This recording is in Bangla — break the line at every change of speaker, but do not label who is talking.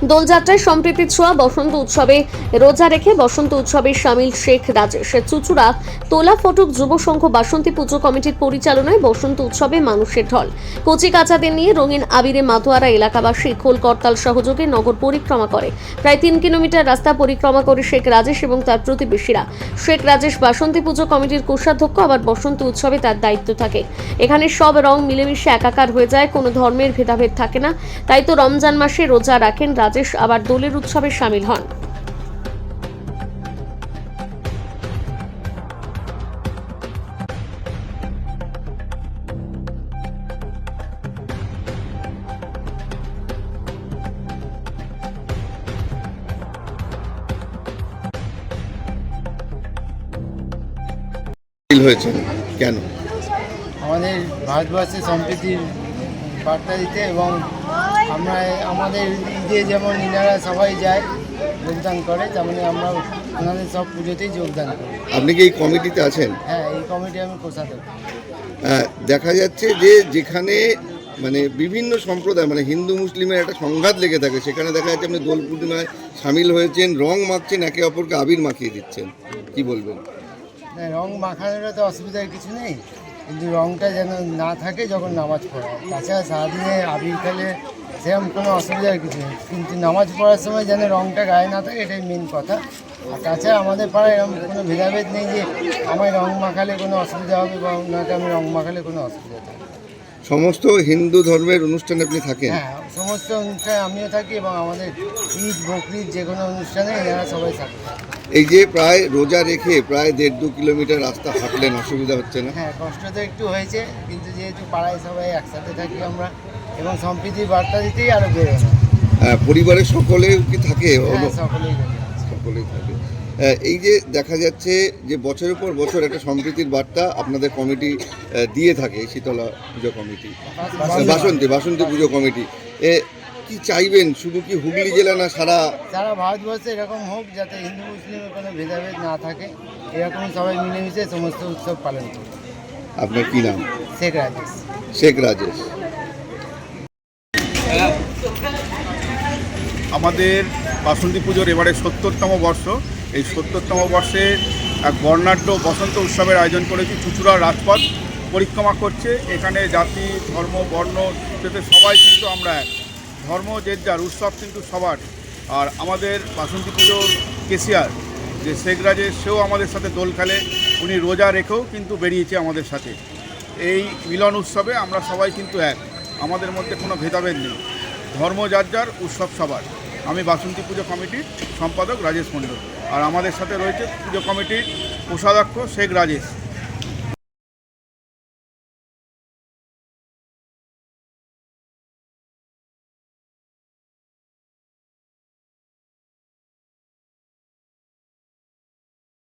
দোলযাত্রায় সম্প্রীতির ছোঁয়া বসন্ত উৎসবে রোজা রেখে বসন্ত উৎসবে সামিল শেখ রাজেশ। চুচুড়া তোলা ফটক যুব সংঘ বাসন্তী পুজো কমিটির পরিচালনায় বসন্ত উৎসবে মানুষের ঢল। কচি কাচাদের নিয়ে রঙিন আবিরে মাতোয়ারা এলাকাবাসী খোল করতাল সহযোগে নগর পরিক্রমা করে। প্রায় 3 কিলোমিটার রাস্তা পরিক্রমা করে শেখ রাজেশ এবং তার প্রতিবেশীরা। শেখ রাজেশ বাসন্তী পুজো কমিটির কোষাধ্যক্ষ, আবার বসন্ত উৎসবে তার দায়িত্ব থাকে। এখানে সব রং মিলেমিশে একাকার হয়ে যায়, কোনো ধর্মের ভেদাভেদ থাকে না। তাই তো রমজান মাসে রোজা রাখেন রাজেশ, আবার দোলের উৎসবে সামিল হন।
হয়েছে কেন?
আমাদের ভারতবর্ষে সম্প্রীতির বার্তা দিতে, এবং আমরা আমাদের ঈদে যেমন ইনারা সবাই যায় যোগদান করে, তেমনি আমরা ওনাদের সব পুজোতেই যোগদান করি।
আপনি কি এই কমিটিতে আছেন?
হ্যাঁ, এই কমিটি আমি কোষাধ্যক্ষ।
দেখা যাচ্ছে যে যেখানে মানে বিভিন্ন সম্প্রদায় মানে হিন্দু মুসলিমের একটা সংঘাত লেগে থাকে, সেখানে দেখা যাচ্ছে আপনি দোল পূর্ণিমায় সামিল হয়েছেন, রং মাখছেন, একে অপরকে আবির মাখিয়ে দিচ্ছেন, কি বলবেন?
রং মাখানোটা তো অসুবিধার কিছু নেই, কিন্তু রংটা যেন না থাকে যখন নামাজ পড়া হয়। তাছাড়া সারাদিনে আবির খেলে সেরকম কোনো অসুবিধার কিছু নেই, কিন্তু নামাজ পড়ার সময় যেন রংটা গায়ে না থাকে, এটাই মেন কথা। আর তাছাড়া আমাদের পাড়ায় এরকম কোনো ভেদাভেদ নেই যে আমায় রং মাখালে কোনো অসুবিধা হবে বা ওনাকে আমি রং মাখালে কোনো অসুবিধা হবে।
সমস্ত হিন্দু ধর্মের অনুষ্ঠানে আপনি থাকেন?
হ্যাঁ, সমস্ত অনুষ্ঠানে আমিও থাকি, এবং আমাদের ঈদ বকরিদ যে কোনো অনুষ্ঠানে এনারা সবাই থাকে।
এই যে প্রায় রোজা রেখে প্রায় 1.5-2 কিলোমিটার রাস্তা হাঁটলেন, অসুবিধা হচ্ছে না?
হ্যাঁ, কষ্ট তো একটু হয়েছে, কিন্তু যেহেতু পাড়ায় সবাই একসাথে থাকি আমরা, এবং সম্প্রীতির বার্তা দিতেই আরও বেরোনো।
পরিবারের সকলেও কি থাকে?
হ্যাঁ, সকলেই থাকে।
সকলেই থাকে। এই যে দেখা যাচ্ছে যে বছরের পর বছর একটা সম্প্রীতির বার্তা আপনাদের কমিটি দিয়ে থাকে, শীতলা পুজো কমিটি, বাসন্তী পুজো কমিটি। কি চাইবেন, শুধু কি হুগলি জেলা না সারা
ভারতবর্ষে এরকম হোক, যাতে হিন্দু মুসলিমের কোনো ভেদাভেদ না থাকে, এরকম সবাই মিলেমিশে সমস্ত উৎসব পালন করে।
আপনার কি নাম?
শেখ রাজেশ।
শেখ রাজেশ।
আমাদের বাসন্তী পুজোর এবারে 70তম বর্ষ। এই 70তম বর্ষে এক বর্ণাঢ্য বসন্ত উৎসবের আয়োজন করেছি। চুচুড়ার রাজপথ পরিক্রমা করছে। এখানে জাতি ধর্ম বর্ণ যাতে সবাই কিন্তু আমরা এক, ধর্ম যে যার, উৎসব কিন্তু সবার। আর আমাদের বাসন্তী পুজোর কেসিয়ার যে শেখ রাজেশ, সেও আমাদের সাথে দোল খেলে। উনি রোজা রেখেও কিন্তু বেরিয়েছে আমাদের সাথে। এই মিলন উৎসবে আমরা সবাই কিন্তু এক, আমাদের মধ্যে কোনো ভেদাভেদ নেই, ধর্ম যার যার, উৎসব সবার। আমি বাসন্তী পুজো কমিটির সম্পাদক রাজেশ মণ্ডল, আর আমাদের সাথে রয়েছে পুজো কমিটির কোষাধ্যক্ষ শেখ রাজেশ।